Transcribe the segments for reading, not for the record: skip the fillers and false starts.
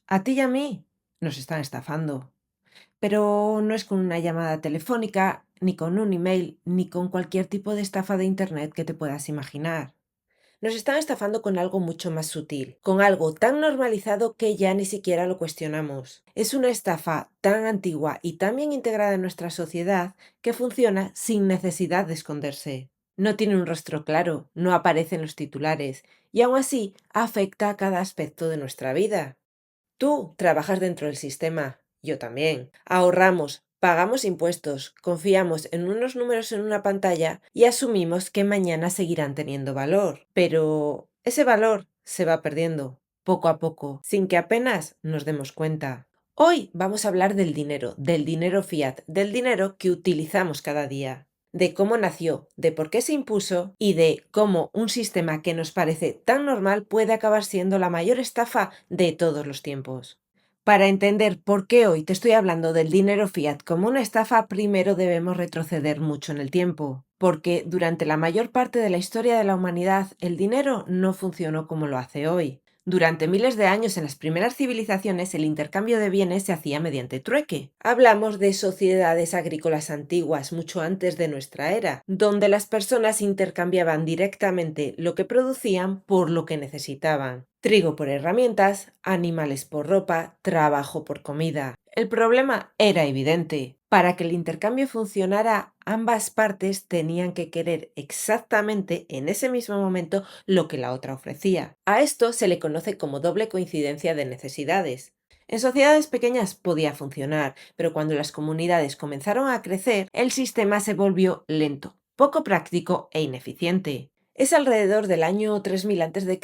A ti y a mí nos están estafando, pero no es con una llamada telefónica, ni con un email, ni con cualquier tipo de estafa de internet que te puedas imaginar. Nos están estafando con algo mucho más sutil, con algo tan normalizado que ya ni siquiera lo cuestionamos. Es una estafa tan antigua y tan bien integrada en nuestra sociedad que funciona sin necesidad de esconderse. No tiene un rostro claro, no aparece en los titulares y aún así afecta a cada aspecto de nuestra vida. Tú trabajas dentro del sistema, yo también. Ahorramos, pagamos impuestos, confiamos en unos números en una pantalla y asumimos que mañana seguirán teniendo valor. Pero ese valor se va perdiendo, poco a poco, sin que apenas nos demos cuenta. Hoy vamos a hablar del dinero fiat, del dinero que utilizamos cada día, de cómo nació, de por qué se impuso y de cómo un sistema que nos parece tan normal puede acabar siendo la mayor estafa de todos los tiempos. Para entender por qué hoy te estoy hablando del dinero fiat como una estafa, primero debemos retroceder mucho en el tiempo, porque durante la mayor parte de la historia de la humanidad el dinero no funcionó como lo hace hoy. Durante miles de años en las primeras civilizaciones el intercambio de bienes se hacía mediante trueque. Hablamos de sociedades agrícolas antiguas mucho antes de nuestra era, donde las personas intercambiaban directamente lo que producían por lo que necesitaban. Trigo por herramientas, animales por ropa, trabajo por comida. El problema era evidente. Para que el intercambio funcionara, ambas partes tenían que querer exactamente en ese mismo momento lo que la otra ofrecía. A esto se le conoce como doble coincidencia de necesidades. En sociedades pequeñas podía funcionar, pero cuando las comunidades comenzaron a crecer, el sistema se volvió lento, poco práctico e ineficiente. Es alrededor del año 3000 a.C.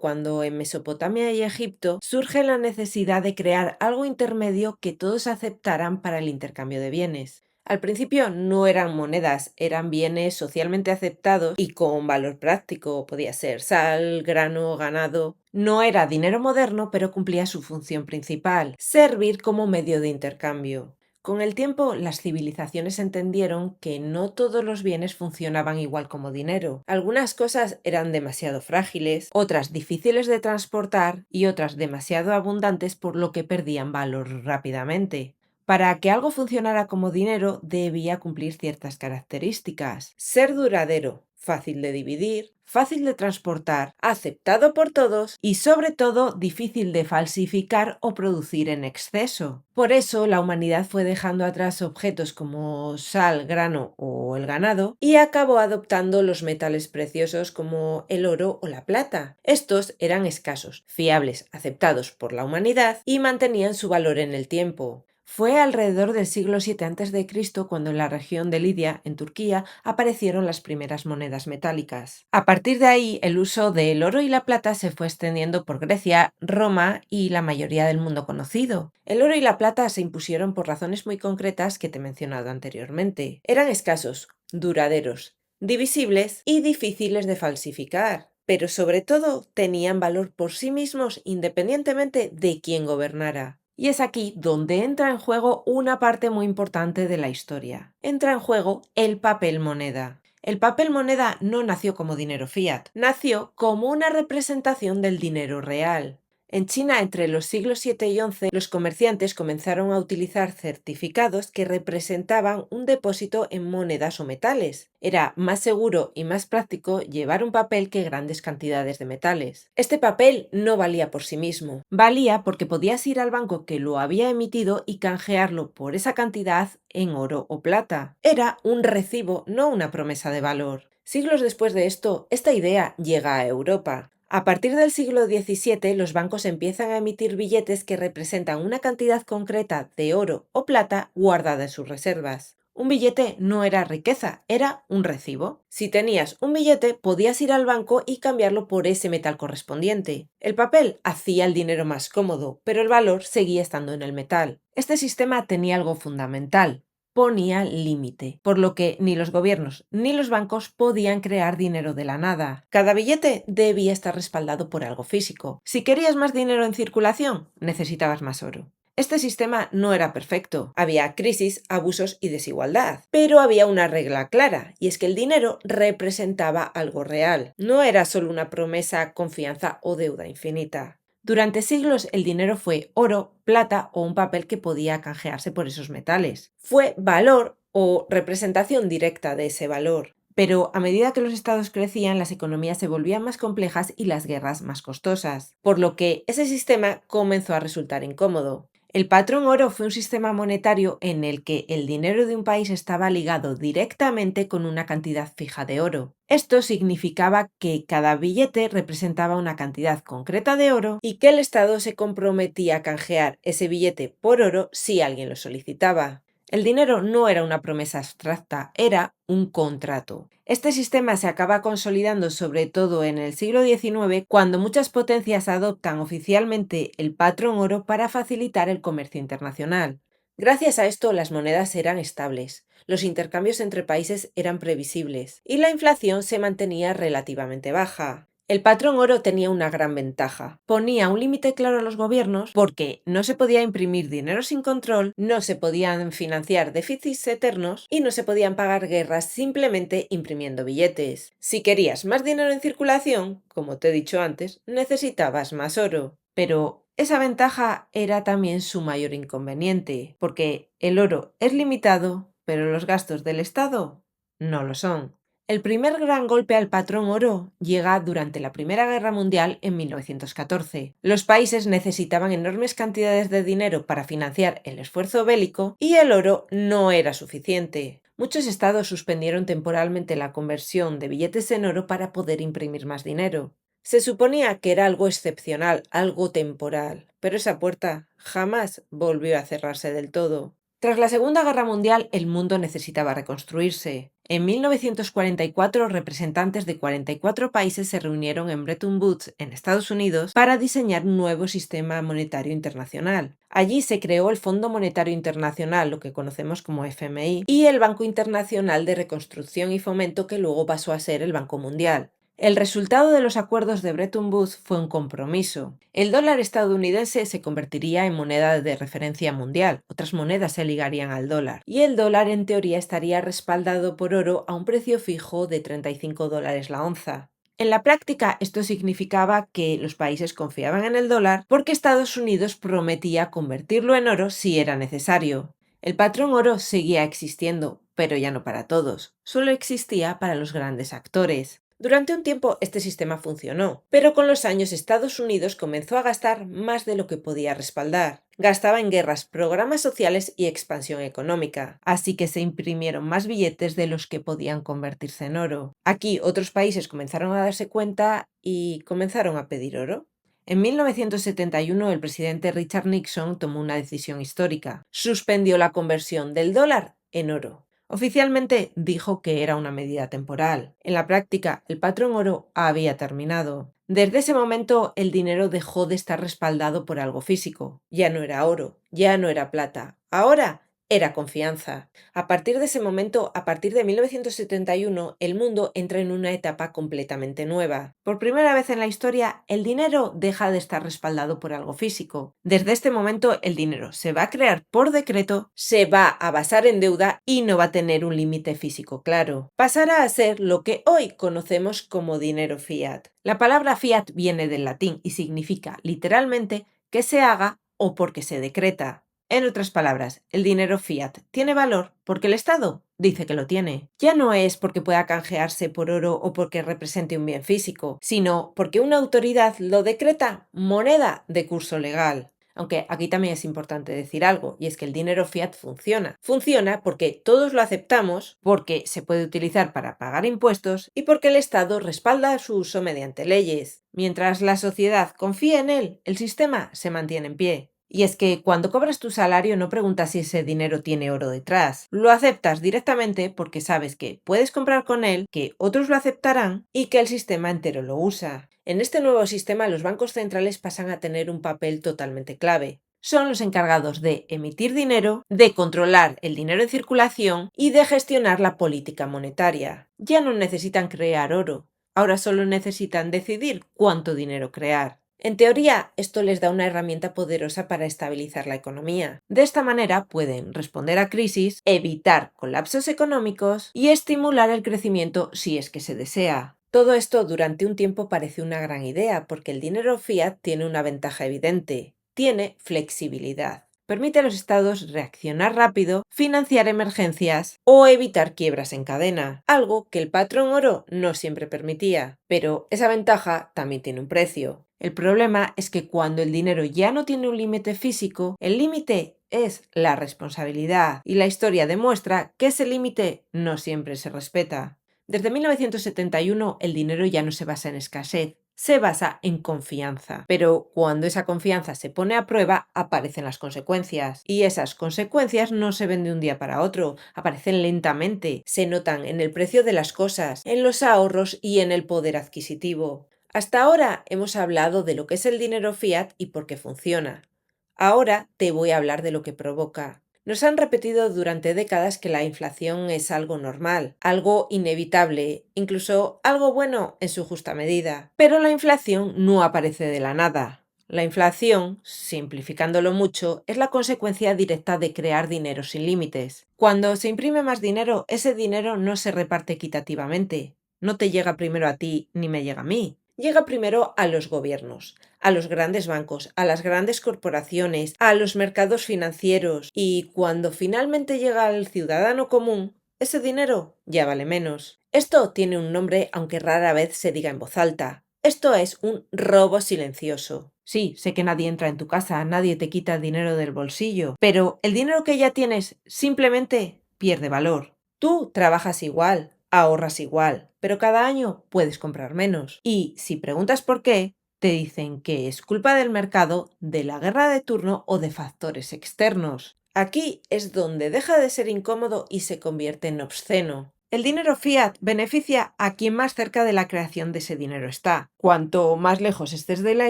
cuando en Mesopotamia y Egipto surge la necesidad de crear algo intermedio que todos aceptaran para el intercambio de bienes. Al principio no eran monedas, eran bienes socialmente aceptados y con valor práctico, podía ser sal, grano, ganado. No era dinero moderno, pero cumplía su función principal, servir como medio de intercambio. Con el tiempo, las civilizaciones entendieron que no todos los bienes funcionaban igual como dinero. Algunas cosas eran demasiado frágiles, otras difíciles de transportar y otras demasiado abundantes por lo que perdían valor rápidamente. Para que algo funcionara como dinero, debía cumplir ciertas características. Ser duradero, fácil de dividir, fácil de transportar, aceptado por todos y sobre todo difícil de falsificar o producir en exceso. Por eso la humanidad fue dejando atrás objetos como sal, grano o el ganado y acabó adoptando los metales preciosos como el oro o la plata. Estos eran escasos, fiables, aceptados por la humanidad y mantenían su valor en el tiempo. Fue alrededor del siglo VII a.C. cuando en la región de Lidia, en Turquía, aparecieron las primeras monedas metálicas. A partir de ahí, el uso del oro y la plata se fue extendiendo por Grecia, Roma y la mayoría del mundo conocido. El oro y la plata se impusieron por razones muy concretas que te he mencionado anteriormente. Eran escasos, duraderos, divisibles y difíciles de falsificar. Pero sobre todo tenían valor por sí mismos independientemente de quién gobernara. Y es aquí donde entra en juego una parte muy importante de la historia. Entra en juego el papel moneda. El papel moneda no nació como dinero fiat, nació como una representación del dinero real. En China, entre los siglos 7 y 11, los comerciantes comenzaron a utilizar certificados que representaban un depósito en monedas o metales. Era más seguro y más práctico llevar un papel que grandes cantidades de metales. Este papel no valía por sí mismo, valía porque podías ir al banco que lo había emitido y canjearlo por esa cantidad en oro o plata. Era un recibo, no una promesa de valor. Siglos después de esto, esta idea llega a Europa. A partir del siglo XVII, los bancos empiezan a emitir billetes que representan una cantidad concreta de oro o plata guardada en sus reservas. Un billete no era riqueza, era un recibo. Si tenías un billete, podías ir al banco y cambiarlo por ese metal correspondiente. El papel hacía el dinero más cómodo, pero el valor seguía estando en el metal. Este sistema tenía algo fundamental: ponía límite, por lo que ni los gobiernos ni los bancos podían crear dinero de la nada. Cada billete debía estar respaldado por algo físico. Si querías más dinero en circulación, necesitabas más oro. Este sistema no era perfecto, había crisis, abusos y desigualdad, pero había una regla clara, y es que el dinero representaba algo real, no era solo una promesa, confianza o deuda infinita. Durante siglos el dinero fue oro, plata o un papel que podía canjearse por esos metales. Fue valor o representación directa de ese valor. Pero a medida que los estados crecían, las economías se volvían más complejas y las guerras más costosas, por lo que ese sistema comenzó a resultar incómodo. El patrón oro fue un sistema monetario en el que el dinero de un país estaba ligado directamente con una cantidad fija de oro. Esto significaba que cada billete representaba una cantidad concreta de oro y que el Estado se comprometía a canjear ese billete por oro si alguien lo solicitaba. El dinero no era una promesa abstracta, era un contrato. Este sistema se acaba consolidando sobre todo en el siglo XIX, cuando muchas potencias adoptan oficialmente el patrón oro para facilitar el comercio internacional. Gracias a esto, las monedas eran estables, los intercambios entre países eran previsibles y la inflación se mantenía relativamente baja. El patrón oro tenía una gran ventaja. Ponía un límite claro a los gobiernos porque no se podía imprimir dinero sin control, no se podían financiar déficits eternos y no se podían pagar guerras simplemente imprimiendo billetes. Si querías más dinero en circulación, como te he dicho antes, necesitabas más oro. Pero esa ventaja era también su mayor inconveniente, porque el oro es limitado, pero los gastos del Estado no lo son. El primer gran golpe al patrón oro llega durante la Primera Guerra Mundial en 1914. Los países necesitaban enormes cantidades de dinero para financiar el esfuerzo bélico y el oro no era suficiente. Muchos estados suspendieron temporalmente la conversión de billetes en oro para poder imprimir más dinero. Se suponía que era algo excepcional, algo temporal, pero esa puerta jamás volvió a cerrarse del todo. Tras la Segunda Guerra Mundial, el mundo necesitaba reconstruirse. En 1944, representantes de 44 países se reunieron en Bretton Woods, en Estados Unidos, para diseñar un nuevo sistema monetario internacional. Allí se creó el Fondo Monetario Internacional, lo que conocemos como FMI, y el Banco Internacional de Reconstrucción y Fomento, que luego pasó a ser el Banco Mundial. El resultado de los acuerdos de Bretton Woods fue un compromiso. El dólar estadounidense se convertiría en moneda de referencia mundial, otras monedas se ligarían al dólar, y el dólar en teoría estaría respaldado por oro a un precio fijo de $35 la onza. En la práctica, esto significaba que los países confiaban en el dólar porque Estados Unidos prometía convertirlo en oro si era necesario. El patrón oro seguía existiendo, pero ya no para todos, solo existía para los grandes actores. Durante un tiempo este sistema funcionó, pero con los años Estados Unidos comenzó a gastar más de lo que podía respaldar. Gastaba en guerras, programas sociales y expansión económica, así que se imprimieron más billetes de los que podían convertirse en oro. Aquí otros países comenzaron a darse cuenta y comenzaron a pedir oro. En 1971 el presidente Richard Nixon tomó una decisión histórica. Suspendió la conversión del dólar en oro. Oficialmente dijo que era una medida temporal. En la práctica, el patrón oro había terminado. Desde ese momento, el dinero dejó de estar respaldado por algo físico. Ya no era oro, ya no era plata. Ahora era confianza. A partir de ese momento, a partir de 1971, el mundo entra en una etapa completamente nueva. Por primera vez en la historia, el dinero deja de estar respaldado por algo físico. Desde este momento, el dinero se va a crear por decreto, se va a basar en deuda y no va a tener un límite físico claro. Pasará a ser lo que hoy conocemos como dinero fiat. La palabra fiat viene del latín y significa literalmente que se haga o porque se decreta. En otras palabras, el dinero fiat tiene valor porque el Estado dice que lo tiene. Ya no es porque pueda canjearse por oro o porque represente un bien físico, sino porque una autoridad lo decreta moneda de curso legal. Aunque aquí también es importante decir algo, y es que el dinero fiat funciona. Funciona porque todos lo aceptamos, porque se puede utilizar para pagar impuestos y porque el Estado respalda su uso mediante leyes. Mientras la sociedad confíe en él, el sistema se mantiene en pie. Y es que cuando cobras tu salario no preguntas si ese dinero tiene oro detrás. Lo aceptas directamente porque sabes que puedes comprar con él, que otros lo aceptarán y que el sistema entero lo usa. En este nuevo sistema los bancos centrales pasan a tener un papel totalmente clave. Son los encargados de emitir dinero, de controlar el dinero en circulación y de gestionar la política monetaria. Ya no necesitan crear oro, ahora solo necesitan decidir cuánto dinero crear. En teoría, esto les da una herramienta poderosa para estabilizar la economía. De esta manera pueden responder a crisis, evitar colapsos económicos y estimular el crecimiento si es que se desea. Todo esto durante un tiempo pareció una gran idea, porque el dinero fiat tiene una ventaja evidente: tiene flexibilidad. Permite a los estados reaccionar rápido, financiar emergencias o evitar quiebras en cadena, algo que el patrón oro no siempre permitía. Pero esa ventaja también tiene un precio. El problema es que cuando el dinero ya no tiene un límite físico, el límite es la responsabilidad, y la historia demuestra que ese límite no siempre se respeta. Desde 1971 el dinero ya no se basa en escasez, se basa en confianza. Pero cuando esa confianza se pone a prueba, aparecen las consecuencias. Y esas consecuencias no se ven de un día para otro, aparecen lentamente, se notan en el precio de las cosas, en los ahorros y en el poder adquisitivo. Hasta ahora hemos hablado de lo que es el dinero fiat y por qué funciona. Ahora te voy a hablar de lo que provoca. Nos han repetido durante décadas que la inflación es algo normal, algo inevitable, incluso algo bueno en su justa medida. Pero la inflación no aparece de la nada. La inflación, simplificándolo mucho, es la consecuencia directa de crear dinero sin límites. Cuando se imprime más dinero, ese dinero no se reparte equitativamente. No te llega primero a ti ni me llega a mí. Llega primero a los gobiernos, a los grandes bancos, a las grandes corporaciones, a los mercados financieros, y cuando finalmente llega al ciudadano común, ese dinero ya vale menos. Esto tiene un nombre, aunque rara vez se diga en voz alta. Esto es un robo silencioso. Sí, sé que nadie entra en tu casa, nadie te quita el dinero del bolsillo, pero el dinero que ya tienes simplemente pierde valor. Tú trabajas igual, ahorras igual, pero cada año puedes comprar menos. Y si preguntas por qué, te dicen que es culpa del mercado, de la guerra de turno o de factores externos. Aquí es donde deja de ser incómodo y se convierte en obsceno. El dinero fiat beneficia a quien más cerca de la creación de ese dinero está. Cuanto más lejos estés de la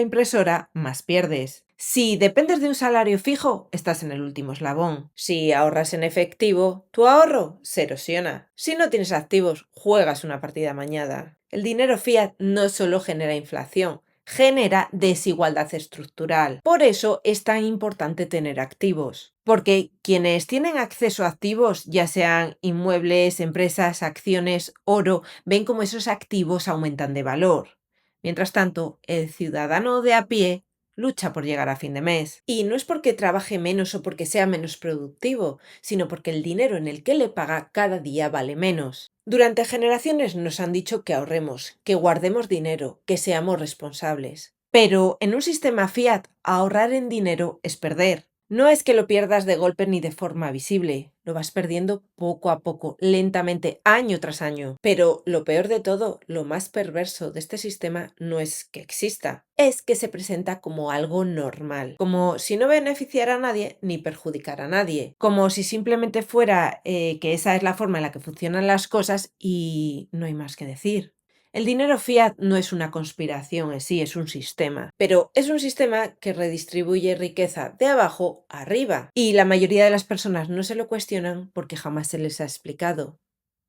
impresora, más pierdes. Si dependes de un salario fijo, estás en el último eslabón. Si ahorras en efectivo, tu ahorro se erosiona. Si no tienes activos, juegas una partida amañada. El dinero fiat no solo genera inflación, genera desigualdad estructural. Por eso es tan importante tener activos. Porque quienes tienen acceso a activos, ya sean inmuebles, empresas, acciones, oro, ven cómo esos activos aumentan de valor. Mientras tanto, el ciudadano de a pie lucha por llegar a fin de mes. Y no es porque trabaje menos o porque sea menos productivo, sino porque el dinero en el que le paga cada día vale menos. Durante generaciones nos han dicho que ahorremos, que guardemos dinero, que seamos responsables. Pero en un sistema fiat, ahorrar en dinero es perder. No es que lo pierdas de golpe ni de forma visible, lo vas perdiendo poco a poco, lentamente, año tras año. Pero lo peor de todo, lo más perverso de este sistema no es que exista, es que se presenta como algo normal, como si no beneficiara a nadie ni perjudicara a nadie, como si simplemente fuera que esa es la forma en la que funcionan las cosas y no hay más que decir. El dinero fiat no es una conspiración en sí, es un sistema, pero es un sistema que redistribuye riqueza de abajo a arriba, y la mayoría de las personas no se lo cuestionan porque jamás se les ha explicado,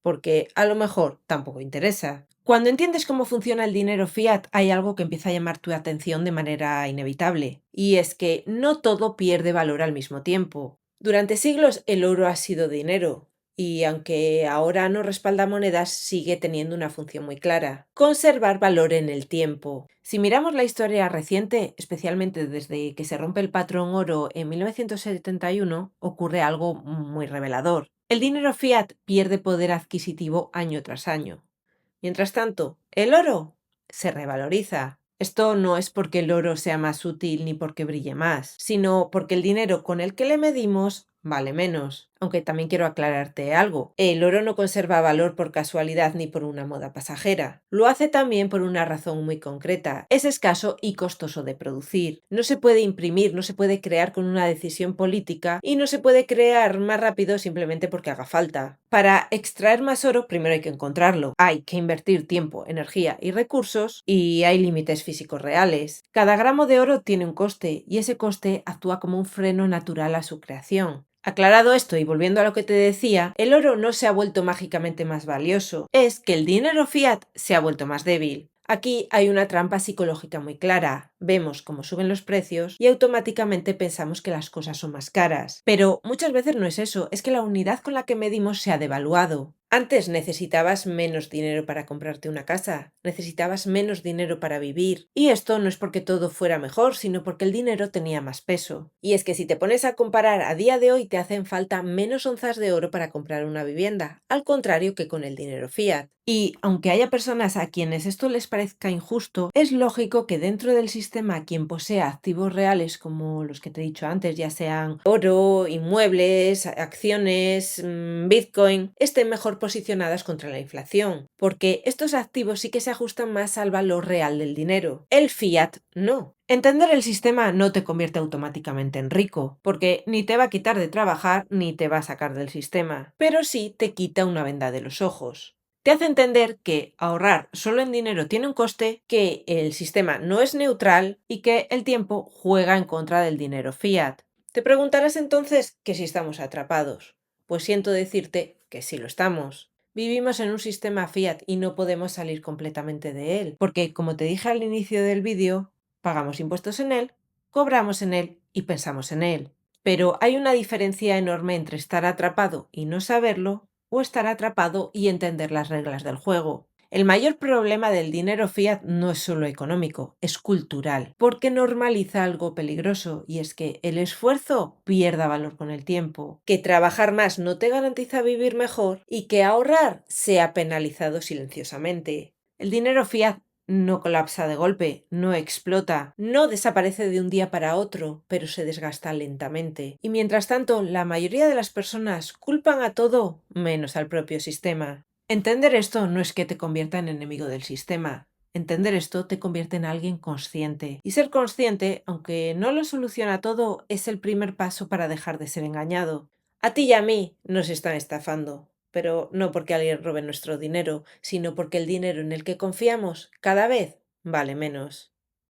porque a lo mejor tampoco interesa. Cuando entiendes cómo funciona el dinero fiat, hay algo que empieza a llamar tu atención de manera inevitable, y es que no todo pierde valor al mismo tiempo. Durante siglos el oro ha sido dinero, y aunque ahora no respalda monedas, sigue teniendo una función muy clara: conservar valor en el tiempo. Si miramos la historia reciente, especialmente desde que se rompe el patrón oro en 1971, ocurre algo muy revelador. El dinero fiat pierde poder adquisitivo año tras año. Mientras tanto, el oro se revaloriza. Esto no es porque el oro sea más útil ni porque brille más, sino porque el dinero con el que le medimos vale menos. Aunque también quiero aclararte algo: el oro no conserva valor por casualidad ni por una moda pasajera. Lo hace también por una razón muy concreta: es escaso y costoso de producir. No se puede imprimir, no se puede crear con una decisión política, y no se puede crear más rápido simplemente porque haga falta. Para extraer más oro, primero hay que encontrarlo. Hay que invertir tiempo, energía y recursos, y hay límites físicos reales. Cada gramo de oro tiene un coste, y ese coste actúa como un freno natural a su creación. Aclarado esto y volviendo a lo que te decía, el oro no se ha vuelto mágicamente más valioso, es que el dinero fiat se ha vuelto más débil. Aquí hay una trampa psicológica muy clara. vemos cómo suben los precios y automáticamente pensamos que las cosas son más caras. Pero muchas veces no es eso, es que la unidad con la que medimos se ha devaluado. Antes necesitabas menos dinero para comprarte una casa, necesitabas menos dinero para vivir. Y esto no es porque todo fuera mejor, sino porque el dinero tenía más peso. Y es que si te pones a comparar a día de hoy te hacen falta menos onzas de oro para comprar una vivienda, al contrario que con el dinero fiat. Y aunque haya personas a quienes esto les parezca injusto, es lógico que dentro del sistema quien posea activos reales como los que te he dicho antes, ya sean oro, inmuebles, acciones, Bitcoin, estén mejor posicionadas contra la inflación, porque estos activos sí que se ajustan más al valor real del dinero. El fiat no. Entender el sistema no te convierte automáticamente en rico, porque ni te va a quitar de trabajar ni te va a sacar del sistema, pero sí te quita una venda de los ojos. Te hace entender que ahorrar solo en dinero tiene un coste, que el sistema no es neutral y que el tiempo juega en contra del dinero fiat. Te preguntarás entonces que si estamos atrapados. Pues siento decirte que sí lo estamos. Vivimos en un sistema fiat y no podemos salir completamente de él, porque como te dije al inicio del vídeo, pagamos impuestos en él, cobramos en él y pensamos en él. Pero hay una diferencia enorme entre estar atrapado y no saberlo o estar atrapado y entender las reglas del juego. El mayor problema del dinero fiat no es solo económico, es cultural, porque normaliza algo peligroso, y es que el esfuerzo pierda valor con el tiempo, que trabajar más no te garantiza vivir mejor y que ahorrar sea penalizado silenciosamente. El dinero fiat no colapsa de golpe, no explota, no desaparece de un día para otro, pero se desgasta lentamente. Y mientras tanto, la mayoría de las personas culpan a todo menos al propio sistema. Entender esto no es que te convierta en enemigo del sistema. Entender esto te convierte en alguien consciente. Y ser consciente, aunque no lo soluciona todo, es el primer paso para dejar de ser engañado. A ti y a mí nos están estafando, pero no porque alguien robe nuestro dinero, sino porque el dinero en el que confiamos cada vez vale menos.